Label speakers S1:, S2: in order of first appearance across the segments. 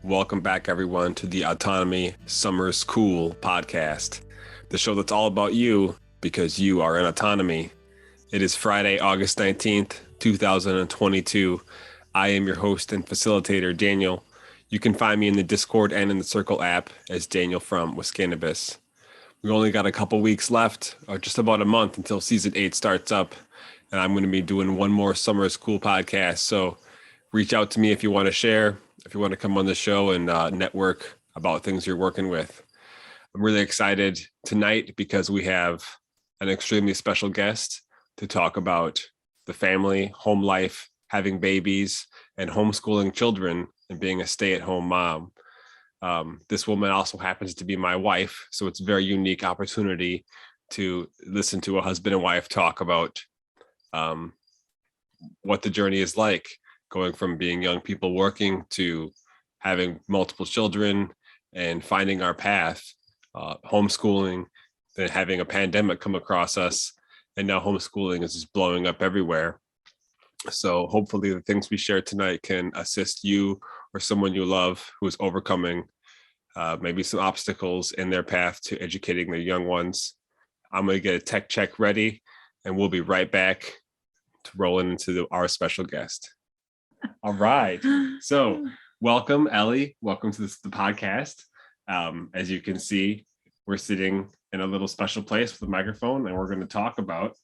S1: Welcome back, everyone, to the Autonomy Summer School podcast, the show that's all about you because you are in autonomy. It is Friday, August 19th, 2022. I am your host and facilitator, Daniel. You can find me in the Discord and in the Circle app as Daniel from Wiscannabis. We only got a couple weeks left, or just about a month until season 8 starts up, and I'm going to be doing one more Summer School podcast. So reach out to me if you want to share, if you want to come on the show and network about things you're working with. I'm really excited tonight because we have an extremely special guest to talk about the family, home life, having babies, and homeschooling children and being a stay-at-home mom. This woman also happens to be my wife, so it's a very unique opportunity to listen to a husband and wife talk about what the journey is like, going from being young people working to having multiple children and finding our path, homeschooling, then having a pandemic come across us, and now homeschooling is just blowing up everywhere. So hopefully the things we share tonight can assist you or someone you love who is overcoming maybe some obstacles in their path to educating their young ones. I'm going to get a tech check ready, and we'll be right back to rolling into our special guest. All right. So welcome, Elle. Welcome to the podcast. As you can see, we're sitting in a little special place with a microphone, and we're going to talk about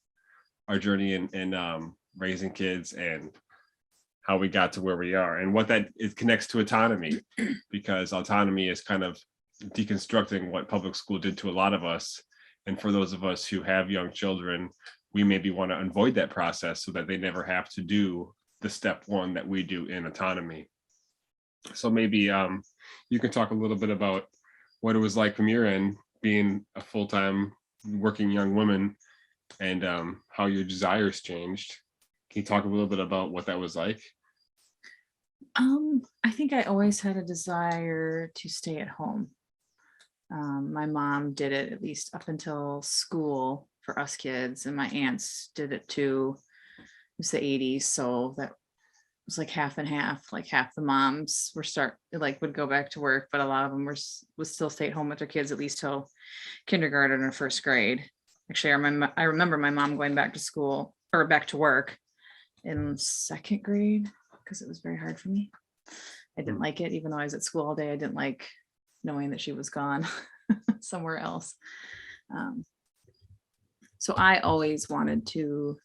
S1: our journey in raising kids and how we got to where we are and what that is connects to autonomy, because autonomy is kind of deconstructing what public school did to a lot of us. And for those of us who have young children, we maybe want to avoid that process so that they never have to do the step one that we do in autonomy. So maybe you can talk a little bit about what it was like from your end, being a full-time working young woman, and how your desires changed. Can you talk a little bit about what that was like?
S2: I think I always had a desire to stay at home. My mom did it at least up until school for us kids, and my aunts did it too. It was the 80s, so that was like half and half. Like half the moms would go back to work, but a lot of them would still stay at home with their kids at least till kindergarten or first grade. Actually, I remember my mom going back to school or back to work in second grade because it was very hard for me. I didn't like it, even though I was at school all day. I didn't like knowing that she was gone somewhere else. So I always wanted to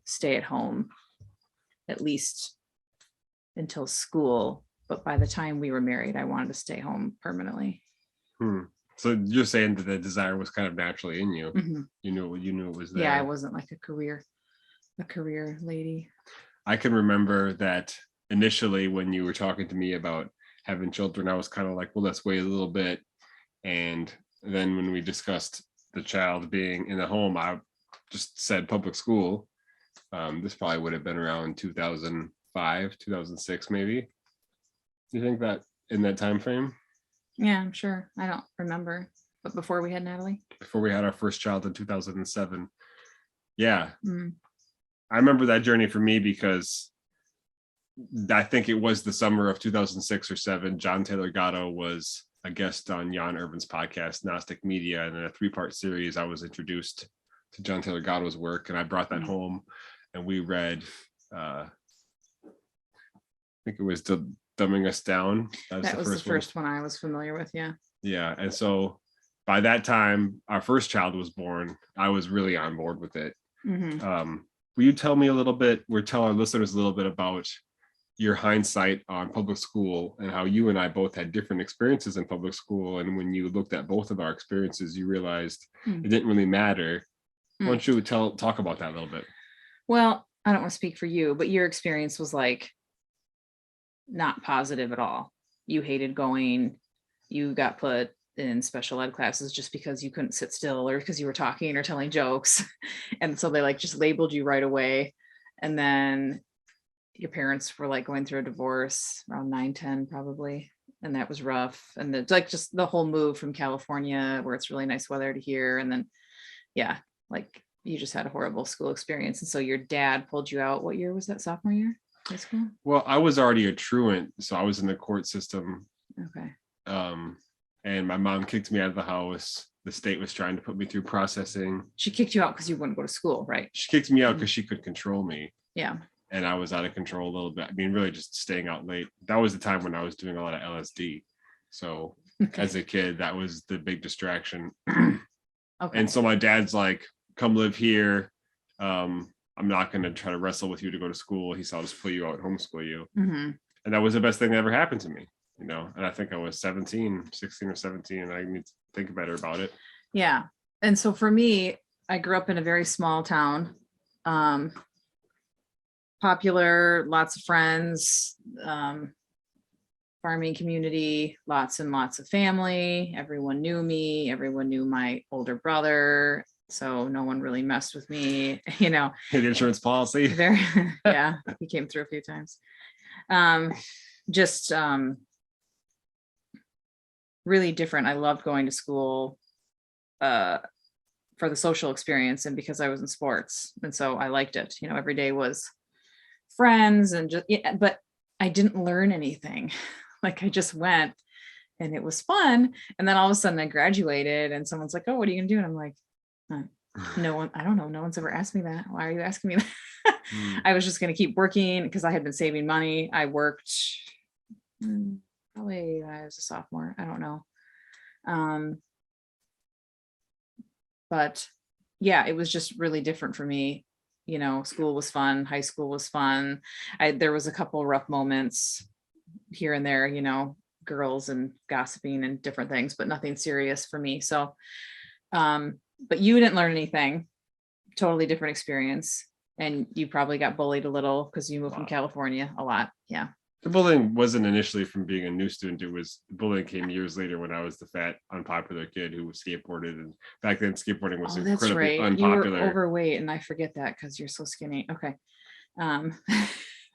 S2: stay at home at least until school, but by the time we were married, I wanted to stay home permanently.
S1: So you're saying that the desire was kind of naturally in you.
S2: Mm-hmm.
S1: You knew it was there.
S2: Yeah, I wasn't like a career lady.
S1: I can remember that initially when you were talking to me about having children, I was kind of like, well, let's wait a little bit. And then when we discussed the child being in the home, I just said public school. This probably would have been around 2005, 2006, maybe. Do you think that in that time frame?
S2: Yeah, I'm sure. I don't remember. But before we had Natalie?
S1: Before we had our first child in 2007. Yeah.
S2: Mm.
S1: I remember that journey for me because I think it was the summer of 2006 or 7. John Taylor Gatto was a guest on Jan Irvin's podcast, Gnostic Media, and in a 3-part series, I was introduced to John Taylor Gatto's work, and I brought that home, and we read, I think it was Dumbing Us Down.
S2: That was the first one I was familiar with, yeah.
S1: Yeah, and so by that time, our first child was born. I was really on board with it.
S2: Mm-hmm.
S1: Will you tell me a little bit, tell our listeners a little bit about your hindsight on public school and how you and I both had different experiences in public school. And when you looked at both of our experiences, you realized it didn't really matter. Why don't you talk about that a little bit?
S2: Well, I don't want to speak for you, but your experience was like not positive at all. You hated going, you got put in special ed classes just because you couldn't sit still or because you were talking or telling jokes. And so they just labeled you right away. And then your parents were going through a divorce around 9-10 probably. And that was rough. And it's just the whole move from California where it's really nice weather to here. And then, you just had a horrible school experience. And so your dad pulled you out. What year was that? Sophomore year? high school?
S1: Well, I was already a truant, so I was in the court system.
S2: Okay.
S1: And my mom kicked me out of the house. The state was trying to put me through processing.
S2: She kicked you out because you wouldn't go to school, right?
S1: She kicked me out because she could control me.
S2: Yeah.
S1: And I was out of control a little bit. I mean, really just staying out late. That was the time when I was doing a lot of LSD. So as a kid, that was the big distraction.
S2: Okay.
S1: And so my dad's like, come live here. I'm not going to try to wrestle with you to go to school. He said, I'll just put you out, homeschool you.
S2: Mm-hmm.
S1: And that was the best thing that ever happened to me, you know? And I think I was 16 or 17, and I need to think better about it.
S2: Yeah. And so for me, I grew up in a very small town, popular, lots of friends, farming community, lots and lots of family. Everyone knew me. Everyone knew my older brother. So no one really messed with me, you know.
S1: The insurance policy.
S2: Yeah, he came through a few times. Just really different. I loved going to school for the social experience and because I was in sports. And so I liked it. You know, every day was friends and just, yeah, but I didn't learn anything. Like I just went and it was fun. And then all of a sudden I graduated and someone's like, oh, what are you gonna do? And I'm like, no one, I don't know. No one's ever asked me that. Why are you asking me that? I was just going to keep working because I had been saving money. I worked probably I was a sophomore. I don't know. But yeah, it was just really different for me. You know, school was fun. High school was fun. There was a couple rough moments here and there, you know, girls and gossiping and different things, but nothing serious for me. So, but you didn't learn anything, totally different experience. And you probably got bullied a little because you moved from California a lot. Yeah.
S1: The bullying wasn't initially from being a new student. It was bullying came years later when I was the fat, unpopular kid who skateboarded. And back then skateboarding was incredibly unpopular.
S2: You were overweight and I forget that because you're so skinny. Okay.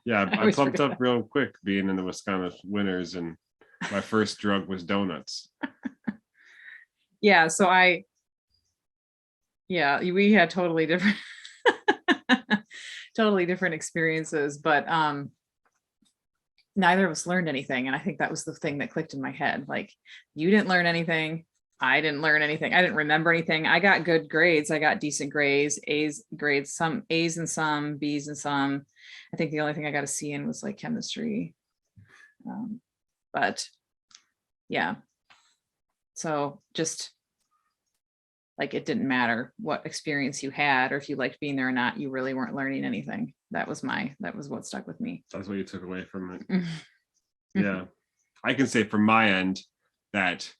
S1: Yeah, I plumped up real quick being in the Wisconsin winters, and my first drug was donuts.
S2: Yeah. So we had totally different experiences, but neither of us learned anything. And I think that was the thing that clicked in my head. Like, you didn't learn anything. I didn't learn anything. I didn't remember anything. I got good grades. I got decent grades, some A's and some B's and some. I think the only thing I got a C in was like chemistry. But yeah. So just like, it didn't matter what experience you had or if you liked being there or not, you really weren't learning anything. That was what stuck with me.
S1: That's what you took away from it. Yeah. I can say from my end that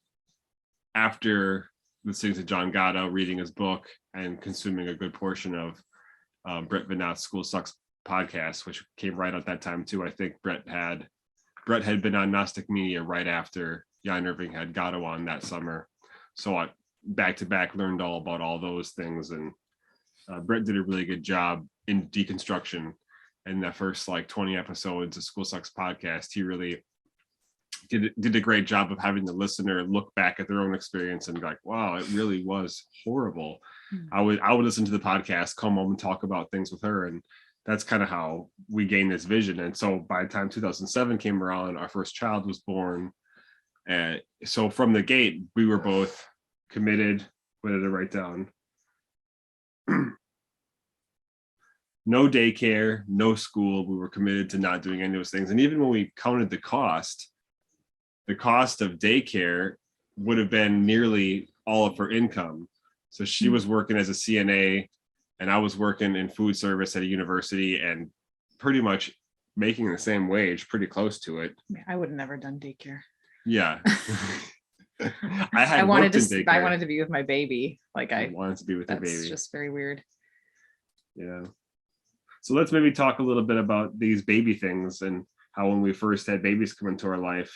S1: after listening to John Gatto, reading his book and consuming a good portion of Brett Veinott's School Sucks podcast, which came right at that time too. I think Brett had been on Gnostic Media right after Jan Irving had Gatto on that summer. So I back to back learned all about all those things, and Brett did a really good job in deconstruction. In the first like 20 episodes of School Sucks podcast, he really did a great job of having the listener look back at their own experience and be like, wow, it really was horrible. I would listen to the podcast, come home and talk about things with her, and that's kind of how we gained this vision. And so by the time 2007 came around, our first child was born, and so from the gate we were both committed. What did I write down? No daycare, no school. We were committed to not doing any of those things. And even when we counted the cost of daycare would have been nearly all of her income. So she was working as a CNA and I was working in food service at a university and pretty much making the same wage, pretty close to it.
S2: I would have never done daycare.
S1: Yeah.
S2: I wanted to be with my baby. Like I
S1: wanted to be with the baby.
S2: That's just very weird.
S1: Yeah. So let's maybe talk a little bit about these baby things and how when we first had babies come into our life,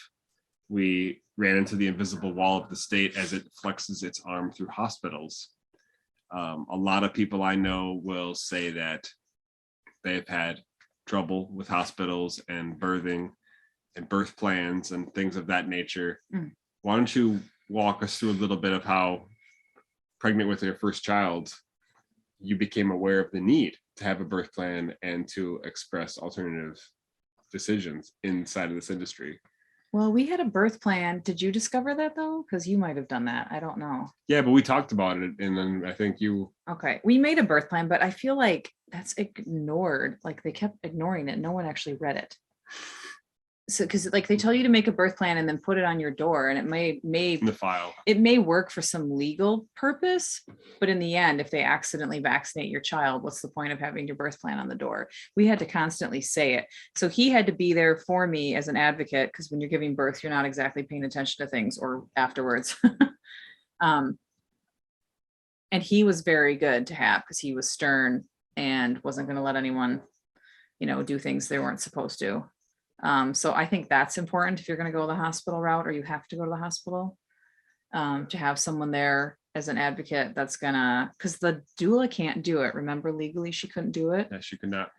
S1: we ran into the invisible wall of the state as it flexes its arm through hospitals. A lot of people I know will say that they've had trouble with hospitals and birthing and birth plans and things of that nature. Why don't you walk us through a little bit of how, pregnant with your first child, you became aware of the need to have a birth plan and to express alternative decisions inside of this industry.
S2: Well, we had a birth plan. Did you discover that though? Because you might have done that. I don't know.
S1: Yeah, but we talked about it, and then I think you.
S2: Okay, we made a birth plan, but I feel like that's ignored. Like they kept ignoring it. No one actually read it. So, because like they tell you to make a birth plan and then put it on your door, and it may
S1: In the file.
S2: it may work for some legal purpose, but in the end, if they accidentally vaccinate your child, what's the point of having your birth plan on the door? We had to constantly say it. So he had to be there for me as an advocate, because when you're giving birth, you're not exactly paying attention to things or afterwards. And he was very good to have because he was stern and wasn't going to let anyone, do things they weren't supposed to. So I think that's important if you're going to go the hospital route, or you have to go to the hospital, to have someone there as an advocate that's gonna, because the doula can't do it. Remember, legally she couldn't do it.
S1: Yeah, she could not.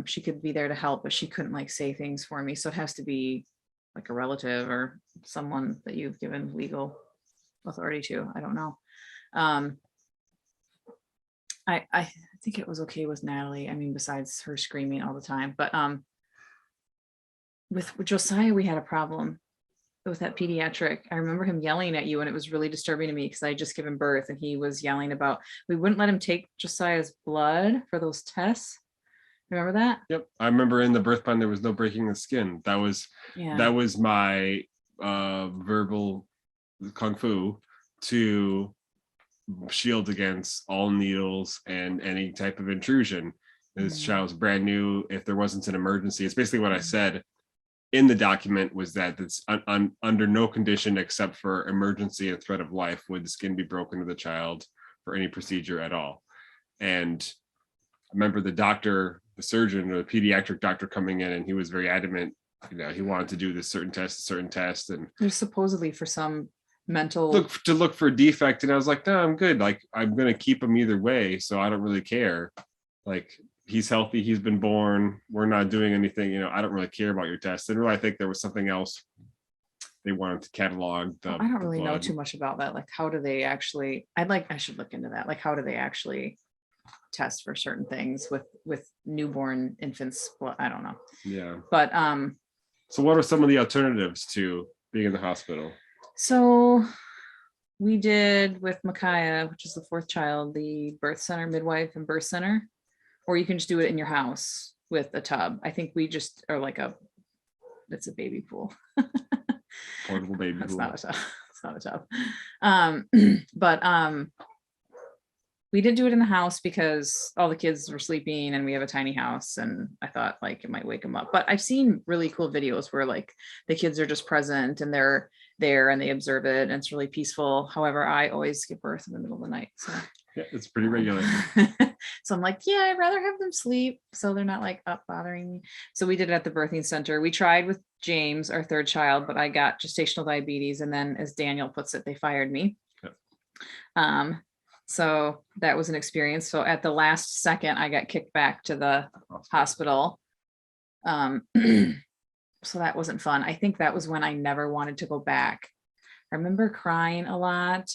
S2: She could be there to help, but she couldn't like say things for me. So it has to be like a relative or someone that you've given legal authority to. I don't know. I think it was okay with Natalie. I mean, besides her screaming all the time, but with Josiah, we had a problem with that pediatric. I remember him yelling at you, and it was really disturbing to me because I had just given birth and he was yelling about, we wouldn't let him take Josiah's blood for those tests. Remember that?
S1: Yep. I remember in the birth plan, there was no breaking the skin. That was my verbal kung fu to shield against all needles and any type of intrusion. This child's brand new. If there wasn't an emergency, it's basically what I said in the document, was that it's under no condition except for emergency and threat of life would the skin be broken to the child for any procedure at all. And I remember the surgeon, or the pediatric doctor coming in, and he was very adamant, he wanted to do this certain test. And
S2: there's supposedly for some mental
S1: look for a defect. And I was like, no, I'm good. Like, I'm going to keep him either way. So I don't really care. Like, he's healthy. He's been born. We're not doing anything. I don't really care about your test. And really, I think there was something else they wanted to catalog.
S2: I don't really know too much about that. Like, how do they actually, I should look into that. Like, how do they actually test for certain things with newborn infants? Well, I don't know.
S1: Yeah.
S2: But,
S1: so what are some of the alternatives to being in the hospital?
S2: So we did with Micaiah, which is the fourth child, the birth center, midwife and birth center, or you can just do it in your house with a tub. I think we just are like it's a baby pool.
S1: Portable baby
S2: That's
S1: pool.
S2: not a tub. It's not a tub. But we did do it in the house because all the kids were sleeping and we have a tiny house, and I thought like it might wake them up. But I've seen really cool videos where like the kids are just present and they're there and they observe it and it's really peaceful. However, I always give birth in the middle of the night. So
S1: yeah, it's pretty regular.
S2: So I'm like, yeah, I'd rather have them sleep so they're not like up bothering me. So we did it at the birthing center. We tried with James, our third child, but I got gestational diabetes. And then, as Daniel puts it, they fired me. Yep. So that was an experience. So at the last second, I got kicked back to the hospital. So that wasn't fun. I think that was when I never wanted to go back. I remember crying a lot.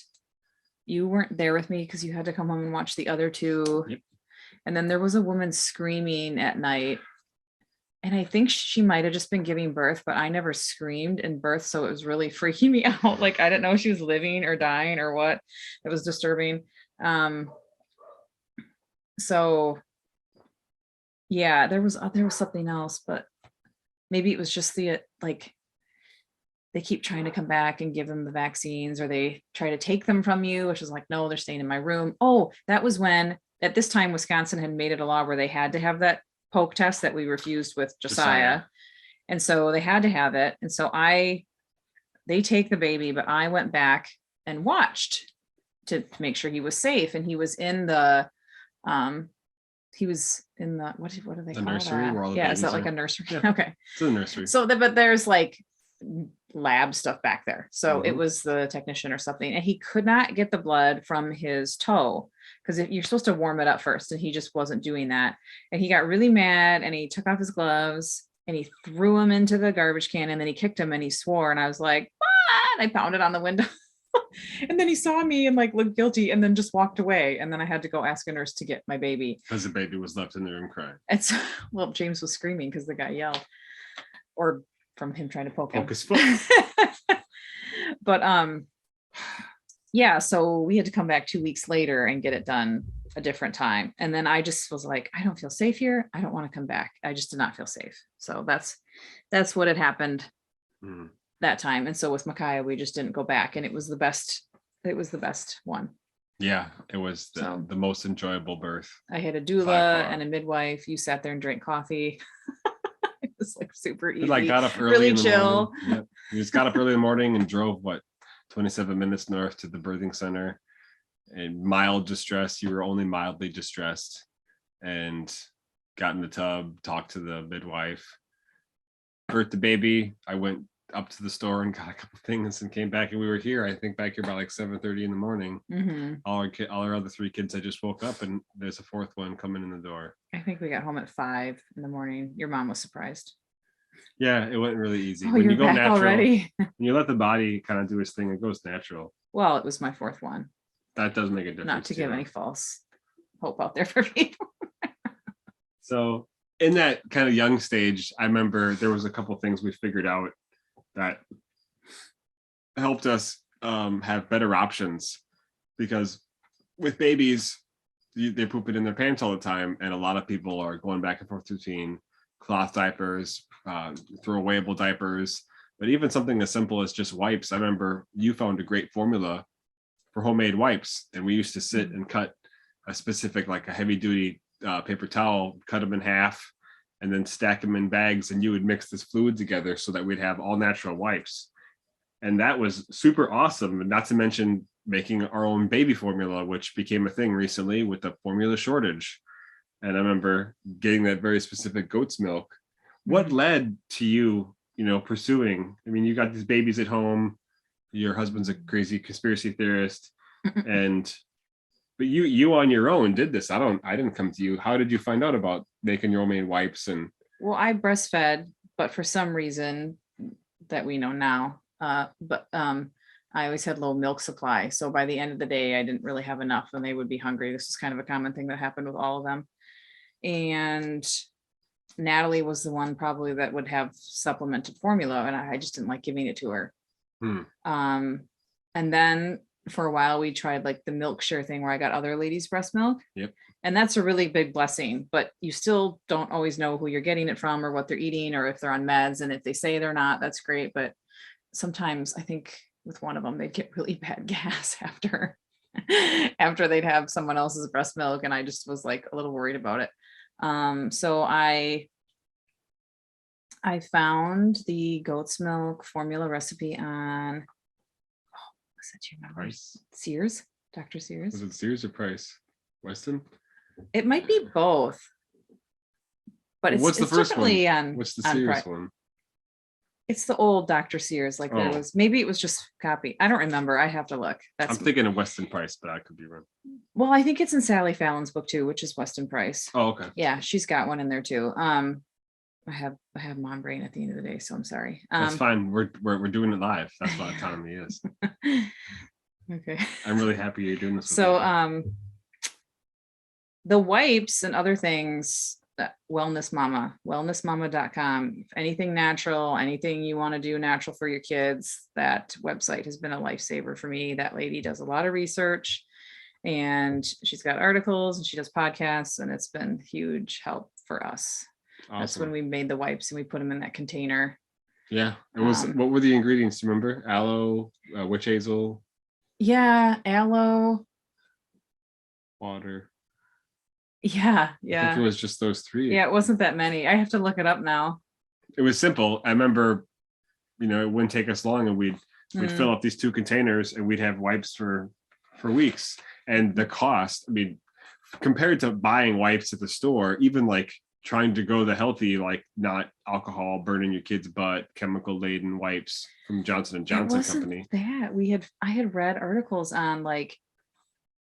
S2: You weren't there with me because you had to come home and watch the other two. Yep. And then there was a woman screaming at night. And I think she might have just been giving birth, but I never screamed in birth. So it was really freaking me out. Like, I didn't know if she was living or dying or what. It was disturbing. So yeah, there was something else, but maybe it was just like they keep trying to come back and give them the vaccines, or they try to take them from you, which is like, no, they're staying in my room. Oh, that was when at this time, Wisconsin had made it a law where they had to have that poke test that we refused with Josiah. And so they had to have it. And so they take the baby, but I went back and watched to make sure he was safe. And he was in the, what do they call
S1: nursery
S2: that?
S1: where all the
S2: Yeah, is that
S1: babies
S2: like
S1: are?
S2: a nursery?
S1: Yeah.
S2: Okay.
S1: It's a nursery.
S2: So but there's like lab stuff back there. So it was the technician or something, and he could not get the blood from his toe because you're supposed to warm it up first, and he just wasn't doing that. And he got really mad and he took off his gloves and he threw him into the garbage can, and then he kicked him and he swore, and I was like, what? I pounded on the window. And then he saw me and like looked guilty and then just walked away. And then I had to go ask a nurse to get my baby.
S1: Because the baby was left in the room crying.
S2: And so, well, James was screaming because the guy yelled. or from him trying to poke him.
S1: Poke his foot.
S2: But yeah, so we had to come back 2 weeks later and get it done a different time. And then I just was like, I don't feel safe here. I don't want to come back. I just did not feel safe. So that's what had happened that time. And so with Micaiah, we just didn't go back, and it was the best one.
S1: Yeah, it was the most enjoyable birth.
S2: I had a doula and a midwife. You sat there and drank coffee. It was like super easy.
S1: Like got up early,
S2: really
S1: in the
S2: chill.
S1: morning. Yep. We just got up early in the morning and drove 27 minutes north to the birthing center. In mild distress, you were only mildly distressed, and got in the tub, talked to the midwife, birthed the baby. I went up to the store and got a couple things and came back, and we were here. I think back here by like 7:30 in the morning. All our other 3 kids had just woke up, and there's a 4th one coming in the door.
S2: I think we got home at 5 in the morning. Your mom was surprised.
S1: Yeah, it went really easy.
S2: Oh,
S1: when
S2: you're
S1: you go
S2: back
S1: natural,
S2: already.
S1: when you let the body kind of do its thing, it goes natural.
S2: Well, it was my 4th one.
S1: That does make a difference.
S2: Not to give any false hope out there for people.
S1: So in that kind of young stage, I remember there was a couple things we figured out that helped us have better options, because with babies, they poop it in their pants all the time, and a lot of people are going back and forth between cloth diapers, throwawayable diapers, but even something as simple as just wipes. I remember you found a great formula for homemade wipes, and we used to sit and cut a specific, like a heavy duty paper towel, cut them in half, and then stack them in bags, and you would mix this fluid together so that we'd have all natural wipes. And that was super awesome. And not to mention making our own baby formula, which became a thing recently with the formula shortage. And I remember getting that very specific goat's milk. What led to you, pursuing? I mean, you got these babies at home. Your husband's a crazy conspiracy theorist, but you on your own did this. I didn't come to you. How did you find out about making your homemade wipes? And
S2: well, I breastfed, but for some reason that we know now, I always had low milk supply. So by the end of the day, I didn't really have enough, and they would be hungry. This is kind of a common thing that happened with all of them. And Natalie was the one probably that would have supplemented formula, and I just didn't like giving it to her. And then for a while we tried like the milk share thing where I got other ladies' breast milk.
S1: Yep.
S2: And that's a really big blessing, but you still don't always know who you're getting it from or what they're eating or if they're on meds. And if they say they're not, that's great. But sometimes I think with one of them, they'd get really bad gas after they'd have someone else's breast milk. And I just was like a little worried about it. So I found the goat's milk formula recipe on, what's that, you remember?
S1: Price?
S2: Sears, Dr. Sears.
S1: Was it Sears or Price? Weston?
S2: It might be both. But
S1: what's the first one?
S2: On,
S1: what's the Sears one?
S2: It's the old Dr. Sears. Like there was, maybe it was just copy. I don't remember. I have to look.
S1: I'm thinking of Weston Price, but I could be wrong.
S2: Well, I think it's in Sally Fallon's book too, which is Weston Price.
S1: Oh, okay.
S2: Yeah, she's got one in there too. I have mom brain at the end of the day, so I'm sorry.
S1: That's fine. We're doing it live. That's what autonomy is.
S2: Okay.
S1: I'm really happy you're doing this.
S2: So the wipes and other things, wellnessmama.com. If anything natural, anything you want to do natural for your kids, that website has been a lifesaver for me. That lady does a lot of research, and she's got articles, and she does podcasts, and it's been huge help for us. Awesome. That's when we made the wipes and we put them in that container.
S1: Yeah. It was, what were the ingredients? Do you remember? Aloe, witch hazel.
S2: Yeah. Aloe.
S1: Water.
S2: Yeah.
S1: I think it was just those 3.
S2: Yeah. It wasn't that many. I have to look it up now.
S1: It was simple. I remember, it wouldn't take us long, and we'd fill up these 2 containers, and we'd have wipes for weeks. And the cost, I mean, compared to buying wipes at the store, even like trying to go the healthy, like not alcohol burning your kid's butt, chemical laden wipes from Johnson & Johnson company.
S2: That I had read articles on like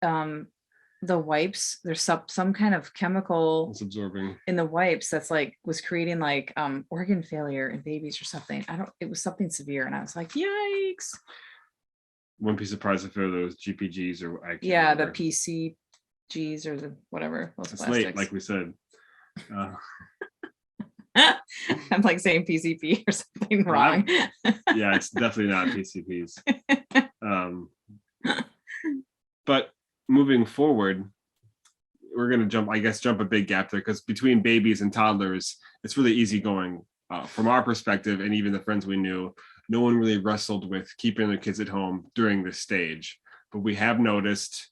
S2: the wipes. There's some kind of chemical
S1: it's absorbing
S2: in the wipes that's like was creating like organ failure in babies or something. It was something severe, and I was like, yikes.
S1: Wouldn't be surprised if there were those GPGs or the PCGs
S2: or the whatever.
S1: It's late, like we said.
S2: I'm like saying PCP or something wrong.
S1: Yeah, it's definitely not PCPs. But moving forward, we're going to jump a big gap there, because between babies and toddlers, it's really easy going. From our perspective, and even the friends we knew, no one really wrestled with keeping their kids at home during this stage. But we have noticed,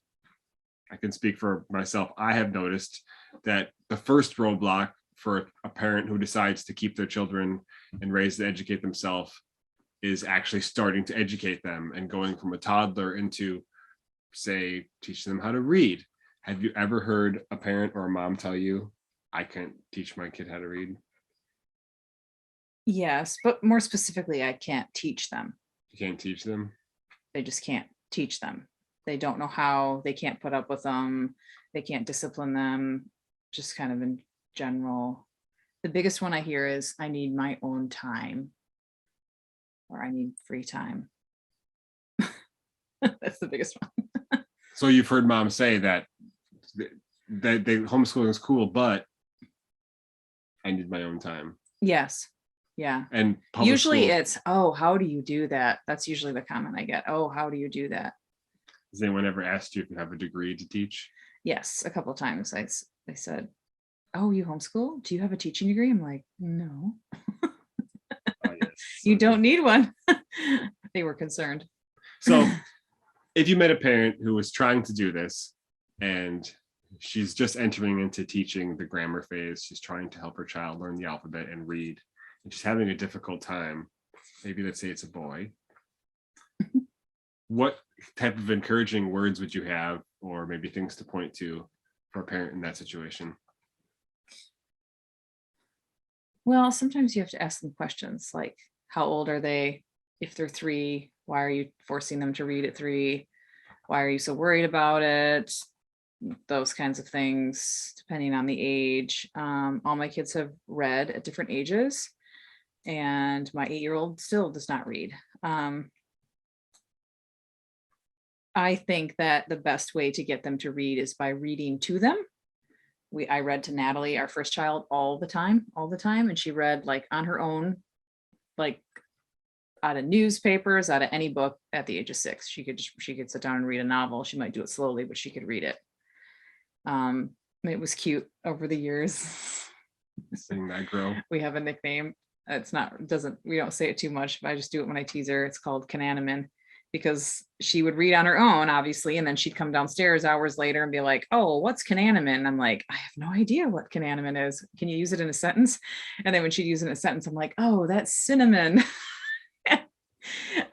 S1: I can speak for myself, I have noticed that the first roadblock for a parent who decides to keep their children and raise and educate themselves is actually starting to educate them and going from a toddler into, say, teaching them how to read. Have you ever heard a parent or a mom tell you, I can't teach my kid how to read?
S2: Yes, but more specifically, I can't teach them.
S1: You can't teach them?
S2: They just can't teach them. They don't know how, they can't put up with them. They can't discipline them, just kind of in general. The biggest one I hear is, I need my own time, or I need free time. That's the biggest one.
S1: So you've heard mom say that they homeschooling is cool, but I need my own time.
S2: Yes. Yeah.
S1: And
S2: usually
S1: school,
S2: it's, oh, how do you do that? That's usually the comment I get. Oh, how do you do that?
S1: has anyone ever asked you if you have a degree to teach?
S2: Yes, a couple of times I said, oh, you homeschool? Do you have a teaching degree? I'm like, no.
S1: Oh, yes.
S2: You don't need one. They were concerned.
S1: So if you met a parent who was trying to do this and she's just entering into teaching the grammar phase, she's trying to help her child learn the alphabet and read, and she's having a difficult time, maybe let's say it's a boy, what type of encouraging words would you have, or maybe things to point to for a parent in that situation?
S2: Well, sometimes you have to ask them questions like, how old are they? If they're 3, why are you forcing them to read at 3? Why are you so worried about it? Those kinds of things, depending on the age. All my kids have read at different ages, and my 8-year-old still does not read. I think that the best way to get them to read is by reading to them. I read to Natalie, our first child, all the time. And she read like on her own, like out of newspapers, out of any book at the age of 6. She could sit down and read a novel. She might do it slowly, but she could read it. It was cute over the years.
S1: Seeing that grow.
S2: We have a nickname. We don't say it too much, but I just do it when I tease her. It's called Kananaman, because she would read on her own, obviously, and then she'd come downstairs hours later and be like, oh, what's Kananaman? I'm like, I have no idea what Kananaman is. Can you use it in a sentence? And then when she'd use it in a sentence, I'm like, oh, that's cinnamon.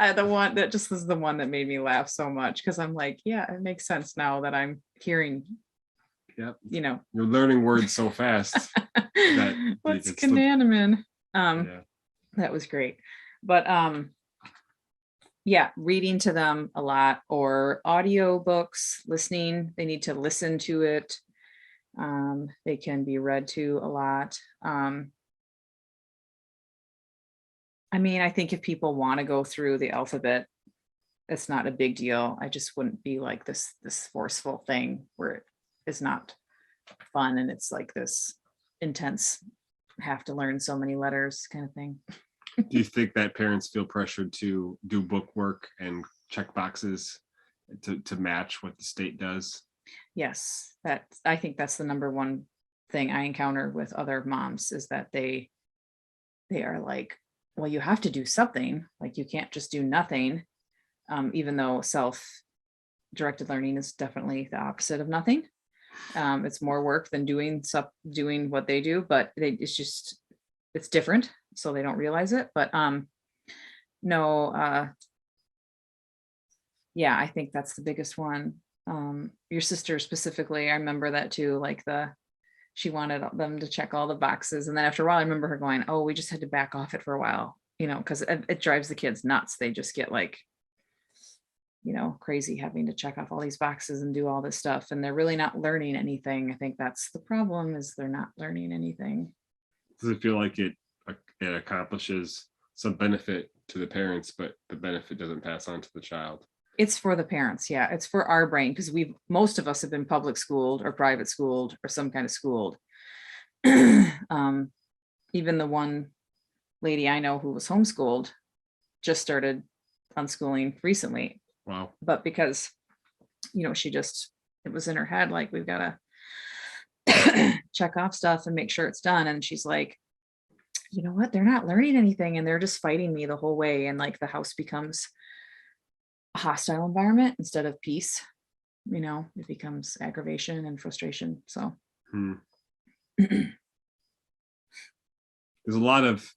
S2: The one that just was the one that made me laugh so much, because I'm like, yeah, it makes sense now that I'm hearing.
S1: Yep.
S2: You're
S1: learning words so fast.
S2: What's Kananaman?
S1: Yeah.
S2: That was great. But yeah, reading to them a lot, or audio books, listening. They need to listen to it. They can be read to a lot. I think if people want to go through the alphabet, it's not a big deal. I just wouldn't be like this forceful thing where it is not fun and it's like this intense, have to learn so many letters kind of thing.
S1: Do you think that parents feel pressured to do book work and check boxes to match what the state does?
S2: Yes, I think that's the number one thing I encounter with other moms, is that they are like, well, you have to do something, like you can't just do nothing. Even though self-directed learning is definitely the opposite of nothing. It's more work than doing what they do, but it's different, so they don't realize it. But no, yeah, I think that's the biggest one. Your sister specifically, I remember that too, like she wanted them to check all the boxes, and then after a while I remember her going, oh, we just had to back off it for a while, because it drives the kids nuts. They just get like crazy having to check off all these boxes and do all this stuff, and they're really not learning anything. I think that's the problem, is they're not learning anything.
S1: Does it feel like it accomplishes some benefit to the parents, but the benefit doesn't pass on to the child?
S2: It's for the parents. Yeah, it's for our brain, because most of us have been public schooled or private schooled or some kind of schooled. even the one lady I know who was homeschooled just started unschooling recently,
S1: Wow.
S2: but because, it was in her head, like, we've got to check off stuff and make sure it's done. And she's like, you know what? They're not learning anything and they're just fighting me the whole way. And like the house becomes a hostile environment instead of peace. It becomes aggravation and frustration. So,
S1: Hmm. There's a lot of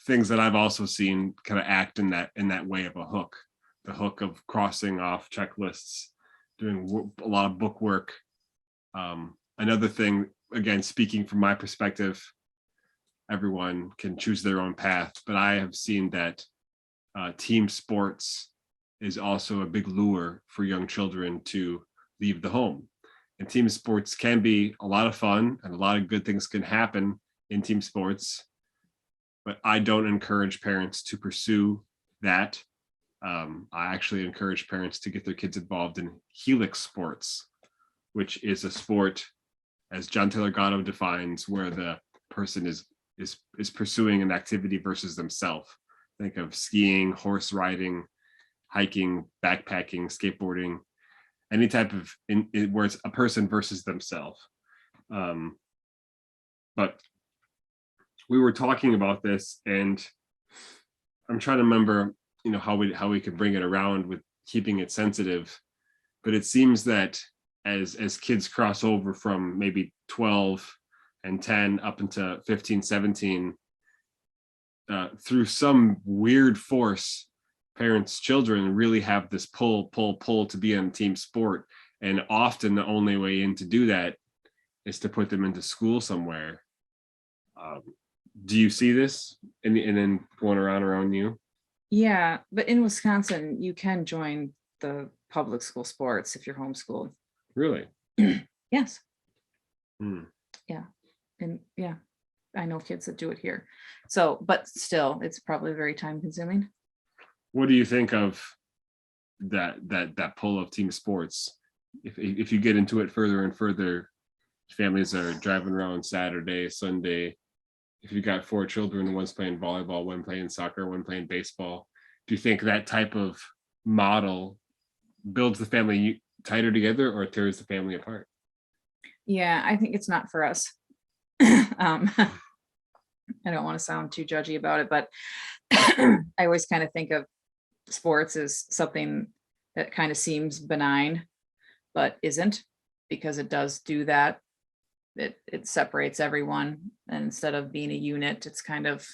S1: things that I've also seen kind of act in that way of a hook, the hook of crossing off checklists, doing a lot of book work. Another thing, again, speaking from my perspective, everyone can choose their own path, but I have seen that team sports is also a big lure for young children to leave the home. And team sports can be a lot of fun, and a lot of good things can happen in team sports, but I don't encourage parents to pursue that. I actually encourage parents to get their kids involved in helix sports, which is a sport, as John Taylor Gatto defines, where the person is pursuing an activity versus themselves. Think of skiing, horse riding, hiking, backpacking, skateboarding, any type of where it's a person versus themselves. But we were talking about this, and I'm trying to remember, how we could bring it around with keeping it sensitive. But it seems that as kids cross over from maybe 12 and 10 up into 15, 17, through some weird force, children really have this pull to be on team sport. And often the only way in to do that is to put them into school somewhere. Do you see this and then going around you?
S2: yeah, but in Wisconsin, you can join the public school sports if you're homeschooled.
S1: Really?
S2: Yes.
S1: Hmm.
S2: Yeah. And yeah, I know kids that do it here. So, but still, it's probably very time consuming.
S1: What do you think of that pull of team sports? If you get into it further and further, families are driving around Saturday, Sunday. If you got 4 children, one's playing volleyball, one playing soccer, one playing baseball, do you think that type of model builds the family tighter together or tears the family apart?
S2: Yeah, I think it's not for us. I don't want to sound too judgy about it, but I always kind of think of sports as something that kind of seems benign, but isn't, because it does do that. It separates everyone, and instead of being a unit, it's kind of,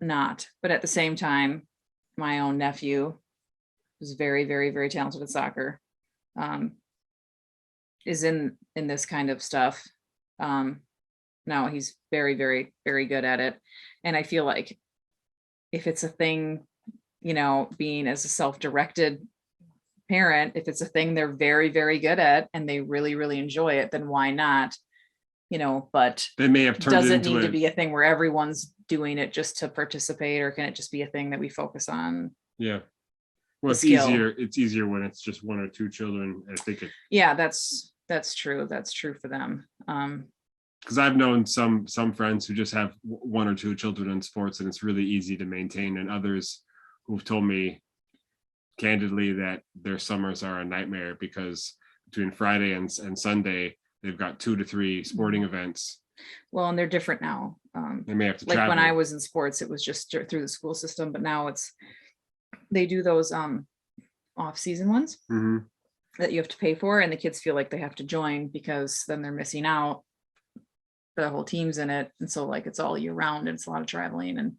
S2: not. But at the same time, my own nephew, who's very, very, very talented at soccer, is in this kind of stuff. Now he's very, very, very good at it. And I feel like if it's a thing, being as a self-directed parent, if it's a thing they're very, very good at and they really, really enjoy it, then why not? But
S1: They may have turned
S2: does
S1: it
S2: it
S1: into
S2: need to be a thing where everyone's doing it just to participate, or can it just be a thing that we focus on?
S1: Yeah. Well, it's
S2: skill.
S1: easier when it's just 1 or 2 children. I think
S2: Yeah, that's true. That's true for them.
S1: Because I've known some friends who just have 1 or 2 children in sports, and it's really easy to maintain, and others who've told me candidly that their summers are a nightmare because between Friday and Sunday they've got 2 to 3 sporting events.
S2: Well, and they're different now.
S1: They may have to
S2: Like
S1: travel.
S2: when I was in sports, it was just through the school system, but now they do those off-season ones that you have to pay for, and the kids feel like they have to join because then they're missing out. The whole team's in it, and so like it's all year round, and it's a lot of traveling.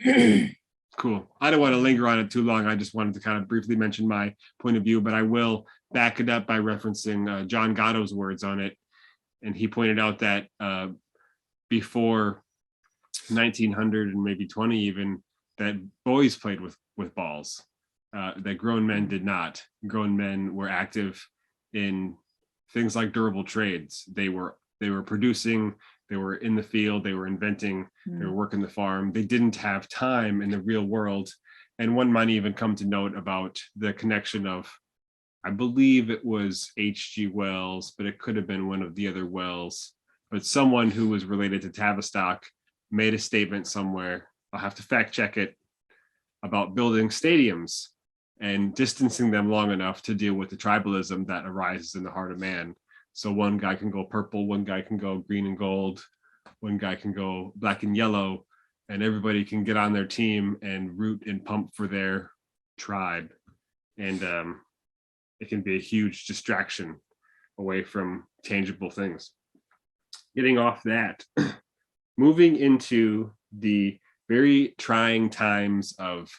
S2: And
S1: cool. I don't want to linger on it too long. I just wanted to kind of briefly mention my point of view, but I will back it up by referencing John Gatto's words on it. And he pointed out that before 1900 and maybe 20 even, that boys played with balls, that grown men did not. Grown men were active in things like durable trades. They were producing, they were in the field, they were inventing, they were working the farm. They didn't have time in the real world. And one might even come to note about the connection of, I believe it was H.G. Wells, but it could have been one of the other Wells, but someone who was related to Tavistock made a statement somewhere. I'll have to fact check it, about building stadiums and distancing them long enough to deal with the tribalism that arises in the heart of man. So one guy can go purple, one guy can go green and gold, one guy can go black and yellow, and everybody can get on their team and root and pump for their tribe. And it can be a huge distraction away from tangible things. Getting off that, moving into the very trying times of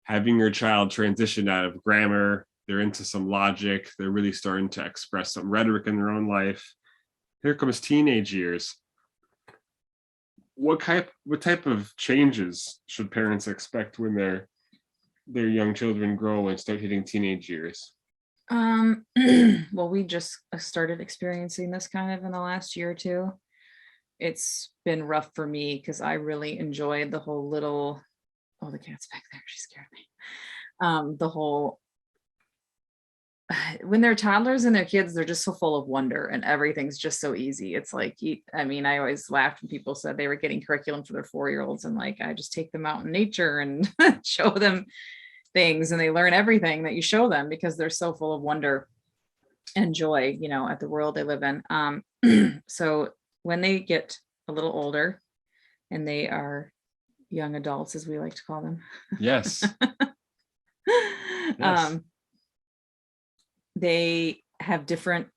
S1: having your child transition out of grammar, they're into some logic, they're really starting to express some rhetoric in their own life. Here comes teenage years. What type of changes should parents expect when their young children grow and start hitting teenage years?
S2: Well, we just started experiencing this kind of in the last year or two. It's been rough for me because I really enjoyed the whole little, oh, the cat's back there, she scared me. The whole, when they're toddlers and they're kids, they're just so full of wonder and everything's just so easy. It's like, I mean, I always laughed when people said they were getting curriculum for their 4-year-olds, and like, I just take them out in nature and show them things, and they learn everything that you show them because they're so full of wonder and joy, you know, at the world they live in. So when they get a little older and they are young adults, as we like to call them.
S1: Yes. Yes.
S2: They have different,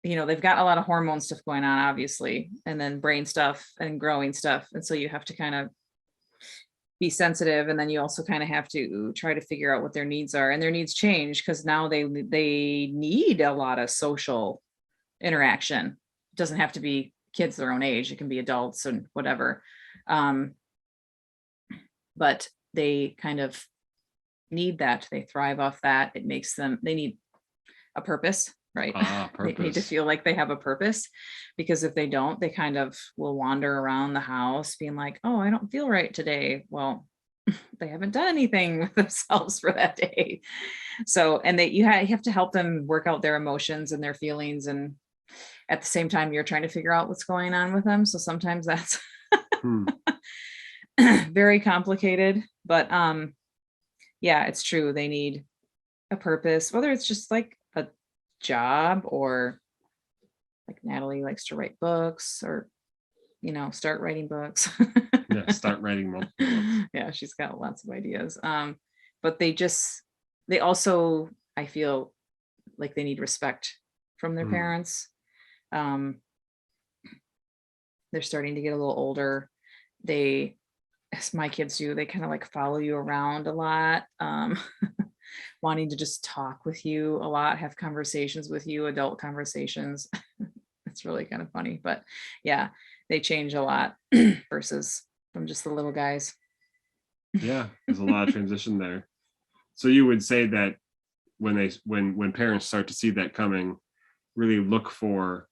S2: you know, they've got a lot of hormone stuff going on, obviously, and then brain stuff and growing stuff. And so you have to kind of be sensitive. And then you also kind of have to try to figure out what their needs are, and their needs change because now they need a lot of social interaction. It doesn't have to be kids their own age. It can be adults and whatever. But they kind of need that. They thrive off that. It makes them, they need a purpose, right?
S1: Purpose.
S2: They need to feel like they have a purpose, because if they don't, they kind of will wander around the house being like, oh, I don't feel right today. Well, they haven't done anything with themselves for that day. So, and you have to help them work out their emotions and their feelings. And at the same time, you're trying to figure out what's going on with them. So sometimes that's very complicated, but yeah, it's true. They need a purpose, whether it's just like a job, or like Natalie likes to write books, or, you know, start writing books.
S1: Yeah, start writing multiple books.
S2: Yeah, she's got lots of ideas. But they also, I feel like they need respect from their parents. They're starting to get a little older. They, as my kids do, they kind of like follow you around a lot, wanting to just talk with you a lot, have conversations with you, adult conversations. It's really kind of funny, but yeah, they change a lot versus from just the little guys.
S1: Yeah, there's a lot of transition there. So you would say that when parents start to see that coming, really look for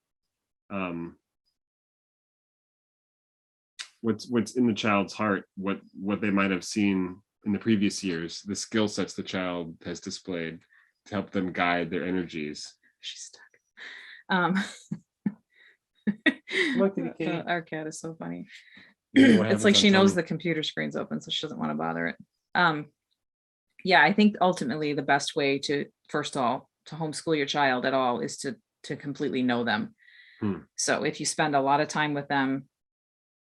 S1: what's in the child's heart, what they might have seen in the previous years, the skill sets the child has displayed to help them guide their energies.
S2: She's stuck.
S1: Look at Katie.
S2: Our cat is so funny.
S1: It's
S2: like she knows the computer screen's open, so she doesn't want to bother it. Yeah, I think ultimately the best way to, first of all, to homeschool your child at all is to completely know them. So if you spend a lot of time with them,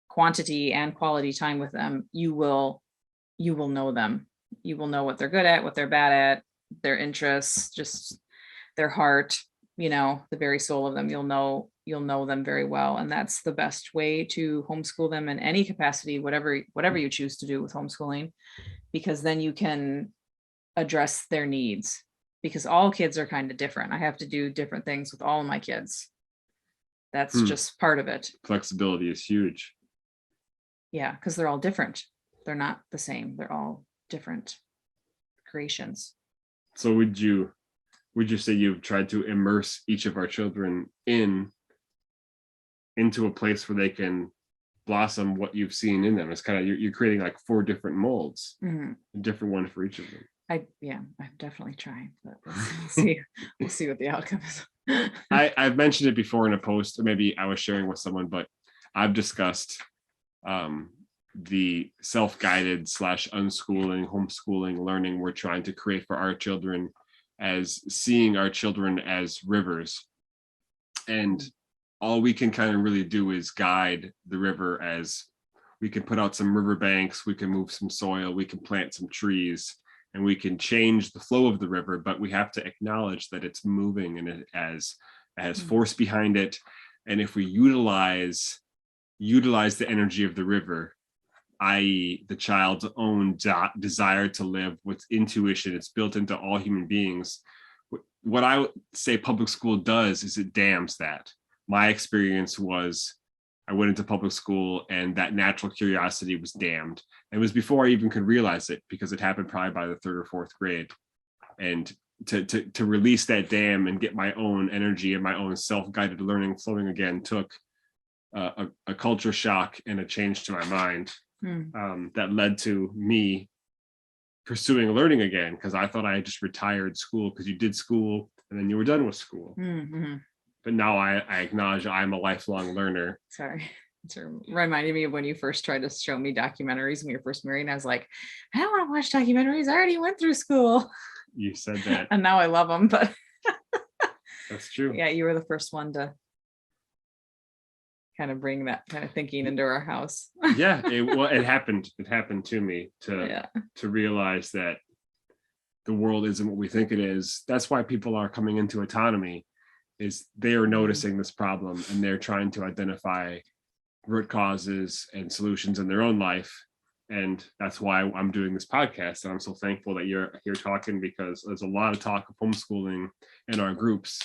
S2: quantity and quality time with them, you will know them. You will know what they're good at, what they're bad at, their interests, just their heart, you know, the very soul of them. You'll know them very well. And that's the best way to homeschool them in any capacity, whatever you choose to do with homeschooling, because then you can address their needs, because all kids are kind of different. I have to do different things with all of my kids. That's just part of it.
S1: Flexibility is huge.
S2: Yeah, because they're all different. They're not the same. They're all different creations.
S1: So would you say you've tried to immerse each of our children into a place where they can blossom what you've seen in them? It's kind of, you're creating like 4 different molds, a different one for each of them.
S2: I'm definitely trying, but we'll see what the outcome is.
S1: I've mentioned it before in a post, or maybe I was sharing with someone, but I've discussed the self-guided / unschooling, homeschooling learning we're trying to create for our children, as seeing our children as rivers. And all we can kind of really do is guide the river. As we can put out some river banks, we can move some soil, we can plant some trees, and we can change the flow of the river, but we have to acknowledge that it's moving and it has force behind it. And if we utilize the energy of the river, i.e. the child's own desire to live with intuition, it's built into all human beings. What I would say public school does is it dams that. My experience was I went into public school and that natural curiosity was damned. It was before I even could realize it, because it happened probably by the third or fourth grade. And to release that dam and get my own energy and my own self-guided learning flowing again took a culture shock and a change to my mind that led to me pursuing learning again, because I thought I had just retired school, because you did school and then you were done with school.
S2: Mm-hmm.
S1: But now I acknowledge I'm a lifelong learner.
S2: Sorry. It reminded me of when you first tried to show me documentaries when you were first married. And I was like, I don't want to watch documentaries. I already went through school.
S1: You said that.
S2: And now I love them, but
S1: that's true.
S2: Yeah, you were the first one to kind of bring that kind of thinking into our house.
S1: Yeah, it happened. It happened to me to realize that the world isn't what we think it is. That's why people are coming into autonomy, is they are noticing this problem and they're trying to identify root causes and solutions in their own life. And that's why I'm doing this podcast. And I'm so thankful that you're here talking, because there's a lot of talk of homeschooling in our groups,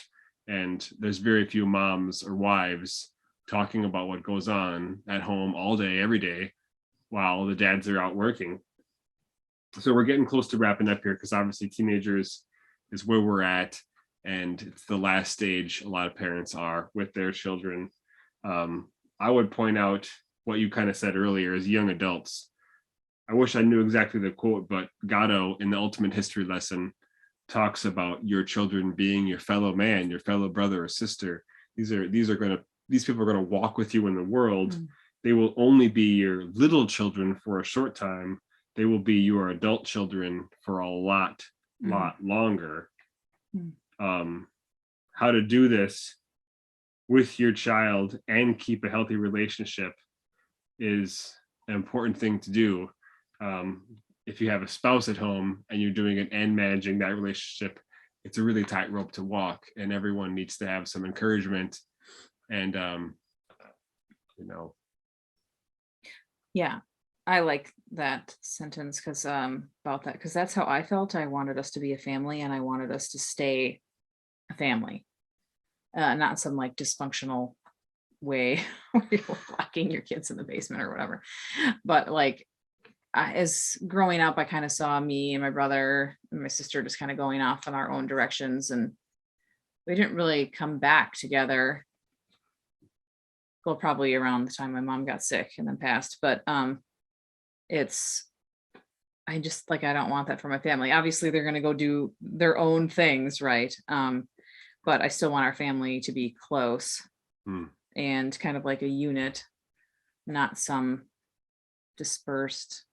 S1: and there's very few moms or wives talking about what goes on at home all day, every day, while the dads are out working. So we're getting close to wrapping up here, because obviously teenagers is where we're at, and it's the last stage a lot of parents are with their children. I would point out what you kind of said earlier as young adults. I wish I knew exactly the quote, but Gatto in the Ultimate History Lesson talks about your children being your fellow man, your fellow brother or sister. These people are going to walk with you in the world. They will only be your little children for a short time. They will be your adult children for a lot longer. How to do this with your child and keep a healthy relationship is an important thing to do. If you have a spouse at home and you're doing it and managing that relationship, it's a really tight rope to walk, and everyone needs to have some encouragement. And
S2: yeah, I like that sentence because about that, because that's how I felt. I wanted us to be a family, and I wanted us to stay a family, not some like dysfunctional way where you're locking your kids in the basement or whatever. But like, as growing up, I kind of saw me and my brother and my sister just kind of going off in our own directions, and we didn't really come back together. Well, probably around the time my mom got sick and then passed. But I don't want that for my family. Obviously, they're going to go do their own things, right? But I still want our family to be close and kind of like a unit, not some dispersed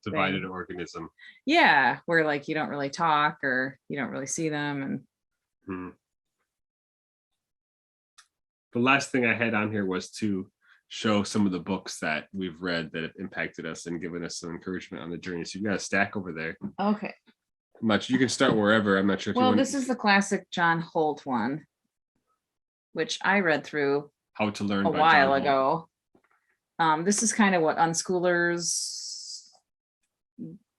S1: divided organism.
S2: Yeah, where like you don't really talk or you don't really see them. And
S1: the last thing I had on here was to show some of the books that we've read that have impacted us and given us some encouragement on the journey. So you've got a stack over there.
S2: Okay.
S1: You can start wherever. I'm not sure if
S2: well, this is the classic John Holt one, which I read through
S1: How to Learn
S2: a while ago. This is kind of what unschoolers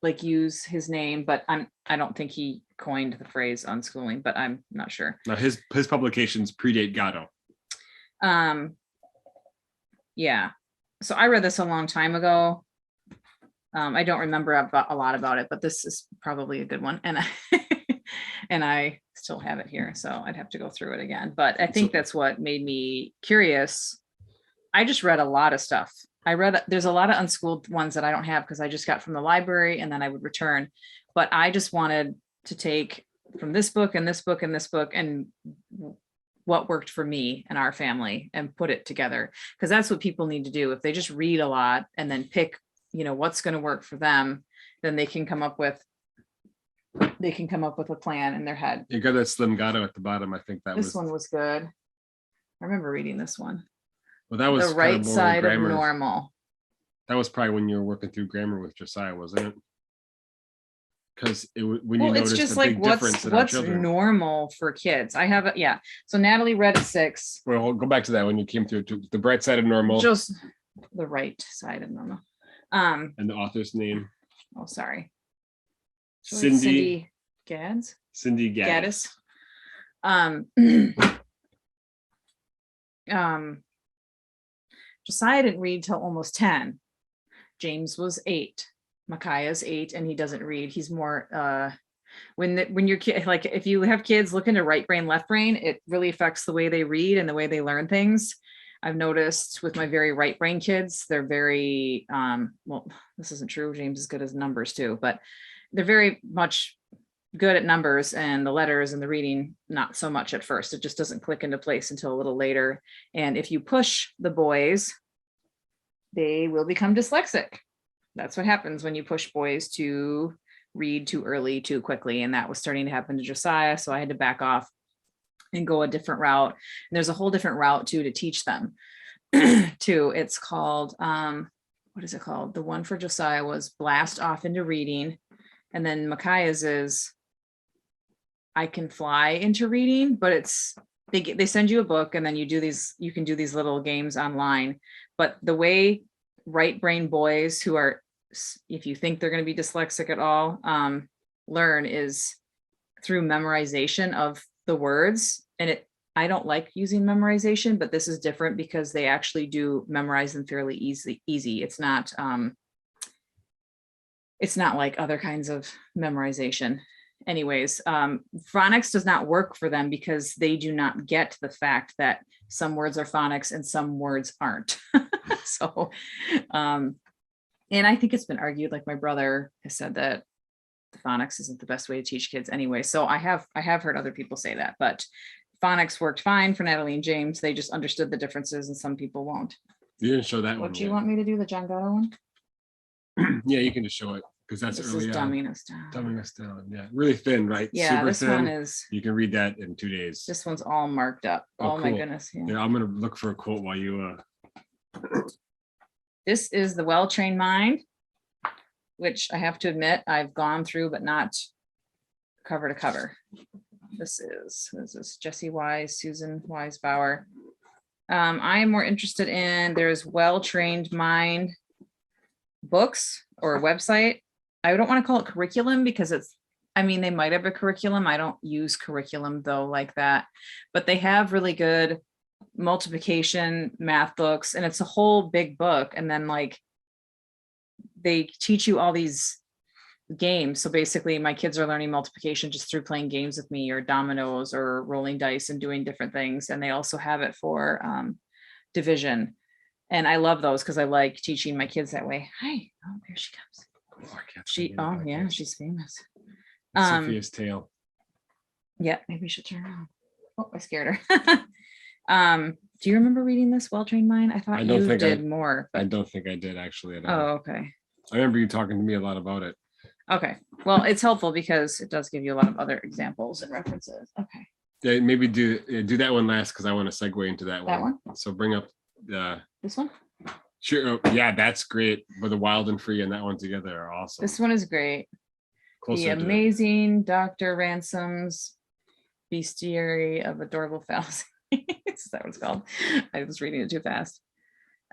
S2: like use his name, but I don't think he coined the phrase unschooling, but I'm not sure.
S1: Now his publications predate Gatto.
S2: Yeah. So I read this a long time ago. I don't remember a lot about it, but this is probably a good one. And I still have it here, so I'd have to go through it again. But I think that's what made me curious. I just read a lot of stuff. There's a lot of unschooled ones that I don't have because I just got from the library and then I would return. But I just wanted to take from this book and this book and this book and what worked for me and our family and put it together. Because that's what people need to do. If they just read a lot and then pick, what's going to work for them, then they can come up with a plan in their head.
S1: You got that Slim Gato at the bottom. I think
S2: This one was good. I remember reading this one.
S1: Well, that was
S2: The Right Side of Normal.
S1: That was probably when you were working through grammar with Josiah, wasn't it? Because when you noticed
S2: it's just
S1: the
S2: like
S1: big difference in our
S2: what's
S1: children.
S2: normal for kids. I have So Natalie read at 6.
S1: Well, we'll go back to that when you came through to the Bright Side of Normal.
S2: Just the Right Side of Normal.
S1: And the author's name.
S2: Oh, sorry.
S1: Cindy
S2: Gaddis.
S1: Cindy Gaddis.
S2: Josiah didn't read till almost 10. James was 8. Micaiah's 8, and he doesn't read. He's more when your kid, like if you have kids, look into right brain, left brain. It really affects the way they read and the way they learn things. I've noticed with my very right brain kids, they're very well, this isn't true. James is good as numbers too, but they're very much good at numbers and the letters and the reading, not so much at first. It just doesn't click into place until a little later. And if you push the boys, they will become dyslexic. That's what happens when you push boys to read too early, too quickly. And that was starting to happen to Josiah. So I had to back off and go a different route. And there's a whole different route too to teach them too. It's called, what is it called? The one for Josiah was Blast Off into Reading. And then Micaiah's is I Can Fly into Reading, but it's, they send you a book and then you can do these little games online. But the way right brain boys who are, if you think they're going to be dyslexic at all, learn is through memorization of the words. And I don't like using memorization, but this is different because they actually do memorize them fairly easy. It's not like other kinds of memorization. Anyways, phonics does not work for them because they do not get the fact that some words are phonics and some words aren't. So, and I think it's been argued, like my brother has said that the phonics isn't the best way to teach kids anyway. So I have heard other people say that, but phonics worked fine for Natalie and James. They just understood the differences and some people won't.
S1: You didn't show that one.
S2: What do you want me to do, the John Gatto one?
S1: Yeah, you can just show it because that's
S2: This
S1: early
S2: is
S1: on.
S2: Dumbing Us Down.
S1: Dumbing Us Down. Yeah, really thin, right?
S2: Yeah,
S1: super
S2: this
S1: thin.
S2: one is.
S1: You can read that in 2 days.
S2: This one's all marked up. Oh my
S1: cool.
S2: goodness. Yeah.
S1: Yeah, I'm gonna look for a quote while you.
S2: This is The Well-Trained Mind, which I have to admit I've gone through, but not cover to cover. This is Jesse Wise, Susan Wise Bauer. I am more interested in, there's Well-Trained Mind books or a website. I don't want to call it curriculum because they might have a curriculum. I don't use curriculum though like that, but they have really good multiplication math books and it's a whole big book. And then like they teach you all these games. So basically my kids are learning multiplication just through playing games with me or dominoes or rolling dice and doing different things. And they also have it for division. And I love those because I like teaching my kids that way. Hi. Oh, there she comes. Yeah, she's famous.
S1: Sophia's Tale.
S2: Yeah, maybe we should turn around. Oh, I scared her. Do you remember reading this Well-Trained Mind? I thought you did more.
S1: I don't think I did actually at all.
S2: Oh, okay.
S1: I remember you talking to me a lot about it.
S2: Okay. Well, it's helpful because it does give you a lot of other examples and references. Okay.
S1: Yeah, maybe do that one last because I want to segue into that one.
S2: That one?
S1: So bring up
S2: this one?
S1: Sure. Yeah, that's great. But the Wild and Free and that one together are awesome.
S2: This one is great.
S1: Closer
S2: The Amazing Dr. Ransom's Bestiary of Adorable Fallacy. Is that what it's called? I was reading it too fast.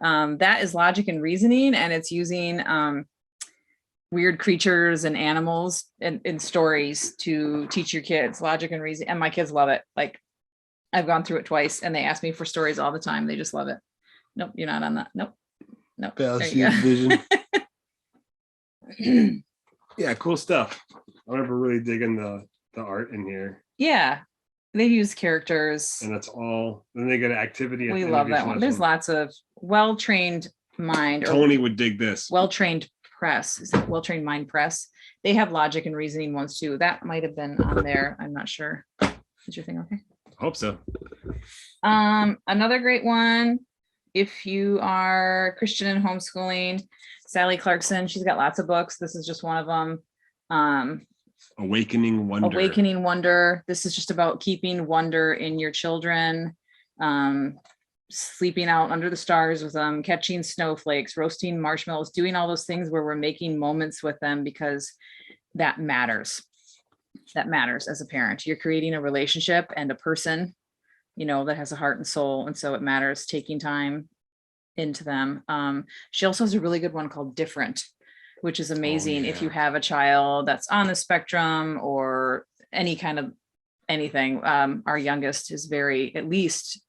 S2: That is logic and reasoning, and it's using weird creatures and animals in stories to teach your kids logic and reason. And my kids love it. Like I've gone through it twice and they ask me for stories all the time. They just love it. Nope, you're not on that. Nope.
S1: Fallacy vision. Yeah, cool stuff. I remember really digging the art in here.
S2: Yeah. They use characters.
S1: And that's all. Then they get an activity.
S2: We love that one. There's lots of Well-Trained Mind.
S1: Tony would dig this.
S2: Well-Trained Press. Is it Well Trained Mind Press? They have logic and reasoning ones too. That might have been on there. I'm not sure. Is your thing okay?
S1: Hope so.
S2: Another great one, if you are Christian and homeschooling, Sally Clarkson. She's got lots of books. This is just one of them.
S1: Awakening Wonder.
S2: Awakening Wonder. This is just about keeping wonder in your children, sleeping out under the stars with them, catching snowflakes, roasting marshmallows, doing all those things where we're making moments with them, because that matters. That matters as a parent. You're creating a relationship and a person, that has a heart and soul. And so it matters taking time into them. She also has a really good one called Different, which is amazing. If you have a child that's on the spectrum or any kind of anything. Our youngest is at least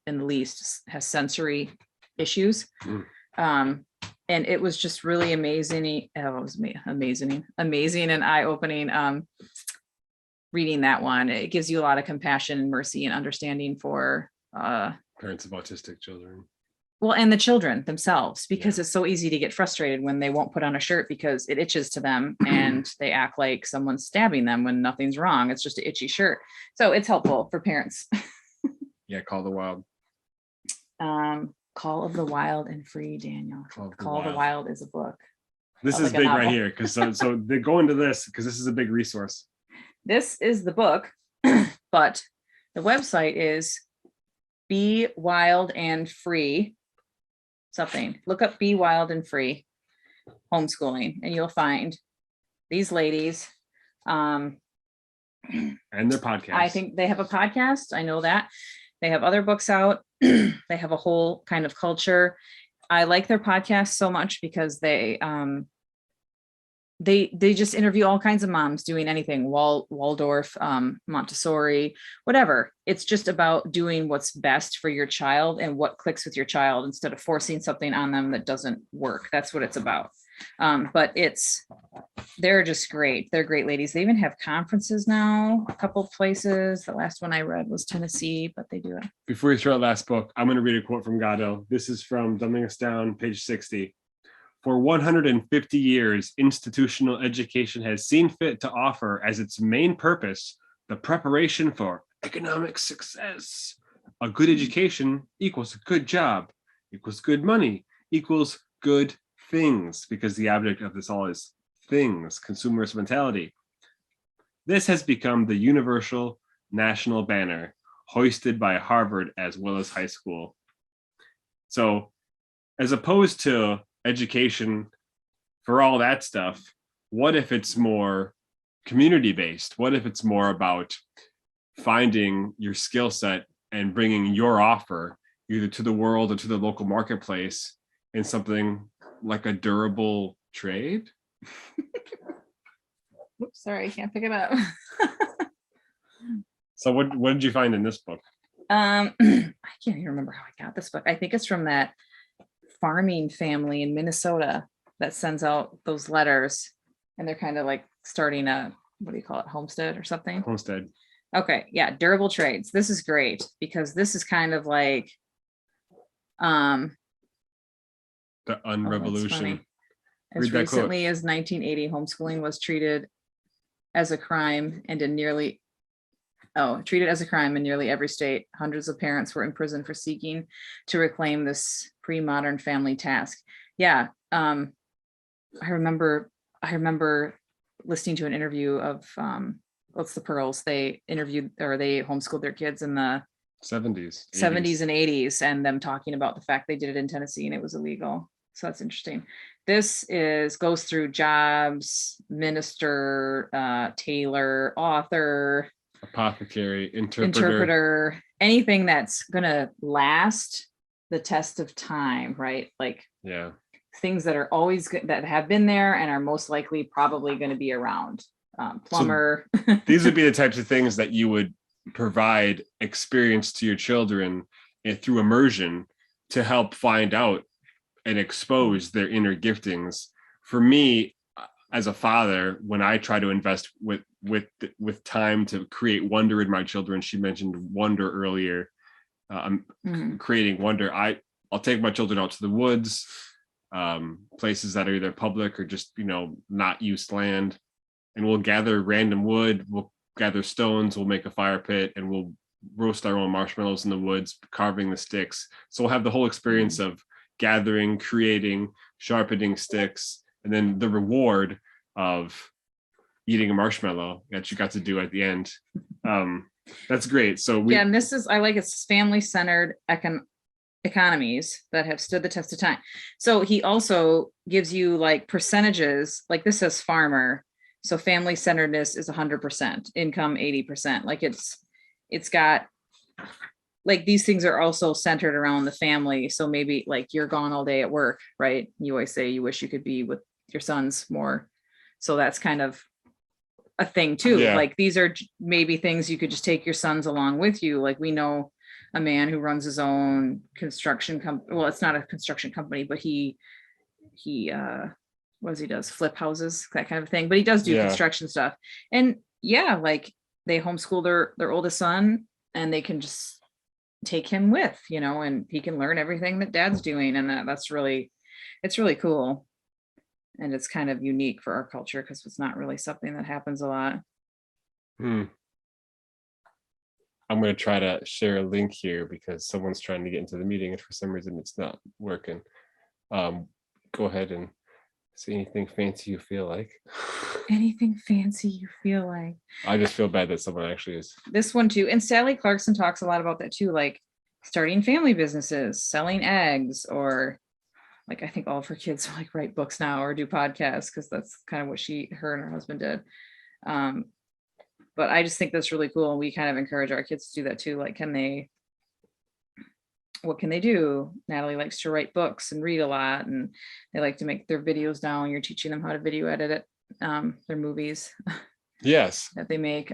S2: has sensory issues. And it was just really amazing. It was amazing and eye-opening. Reading that one, it gives you a lot of compassion and mercy and understanding for
S1: parents of autistic children.
S2: Well, and the children themselves, because it's so easy to get frustrated when they won't put on a shirt because it itches to them and they act like someone's stabbing them when nothing's wrong. It's just an itchy shirt. So it's helpful for parents.
S1: Yeah, Call the Wild.
S2: Call of the Wild and Free, Daniel. Call the Wild is a book.
S1: This is big right here, because so they go into this because this is a big resource.
S2: This is the book, but the website is Be Wild and Free. Something. Look up Be Wild and Free homeschooling, and you'll find these ladies.
S1: And their podcast.
S2: I think they have a podcast. I know that. They have other books out. They have a whole kind of culture. I like their podcast so much because they just interview all kinds of moms doing anything, Waldorf, Montessori, whatever. It's just about doing what's best for your child and what clicks with your child instead of forcing something on them that doesn't work. That's what it's about. But they're just great. They're great ladies. They even have conferences now, a couple of places. The last one I read was Tennessee, but they do it. Before
S1: you throw out last book, I'm going to read a quote from Godel. This is from Dumbing Us Down, page 60. For 150 years, institutional education has seen fit to offer as its main purpose the preparation for economic success. A good education equals a good job, equals good money, equals good things, because the object of this all is things, consumerist mentality. This has become the universal national banner hoisted by Harvard as well as high school. So as opposed to education for all that stuff, what if it's more community-based? What if it's more about finding your skill set and bringing your offer either to the world or to the local marketplace in something like a durable trade?
S2: Oops, sorry, I can't pick it up.
S1: So what did you find in this book?
S2: I can't even remember how I got this book. I think it's from that farming family in Minnesota that sends out those letters, and they're kind of like starting a, what do you call it, homestead or something?
S1: Homestead.
S2: Okay, yeah, durable trades. This is great because this is kind of like
S1: the unrevolution.
S2: As recently as 1980, homeschooling was treated as a crime and in nearly every state. Hundreds of parents were imprisoned for seeking to reclaim this pre-modern family task. Yeah, I remember listening to an interview of what's the Pearls. They homeschooled their kids in the
S1: 70s
S2: and 80s, and them talking about the fact they did it in Tennessee and it was illegal. So that's interesting. This goes through jobs, minister, tailor, author,
S1: apothecary,
S2: interpreter, anything that's gonna last the test of time, right? Like things that are always good, that have been there and are most likely probably going to be around. Plumber.
S1: So these would be the types of things that you would provide experience to your children through immersion to help find out and expose their inner giftings. For me, as a father, when I try to invest with time to create wonder in my children, she mentioned wonder earlier. I'm creating wonder. I'll take my children out to the woods. places that are either public or just, not used land. And we'll gather random wood, we'll gather stones, we'll make a fire pit, and we'll roast our own marshmallows in the woods, carving the sticks. So we'll have the whole experience of gathering, creating, sharpening sticks, and then the reward of eating a marshmallow that you got to do at the end. That's great. So
S2: and this is, I like it's family-centered economies that have stood the test of time. So he also gives you like percentages, like this says farmer. So family centeredness is 100%, income 80%. Like it's got like these things are also centered around the family. So maybe like you're gone all day at work, right? You always say you wish you could be with your sons more. So that's kind of a thing too.
S1: Yeah.
S2: Like these are maybe things you could just take your sons along with you. Like we know a man who runs his own construction company. Well, it's not a construction company, but he what does he does? Flip houses, that kind of thing. But he does do construction stuff. And like they homeschool their oldest son, and they can just take him with, and he can learn everything that dad's doing. And it's really cool. And it's kind of unique for our culture because it's not really something that happens a lot.
S1: I'm going to try to share a link here because someone's trying to get into the meeting and for some reason it's not working. Go ahead and say anything fancy you feel like.
S2: Anything fancy you feel like.
S1: I just feel bad that someone actually is.
S2: This one too. And Sally Clarkson talks a lot about that too, like starting family businesses, selling eggs, or like I think all of her kids like write books now or do podcasts because that's kind of what her and her husband did. But I just think that's really cool. And we kind of encourage our kids to do that too. Like, what can they do? Natalie likes to write books and read a lot, and they like to make their videos now. And you're teaching them how to video edit it, their movies.
S1: Yes.
S2: That they make.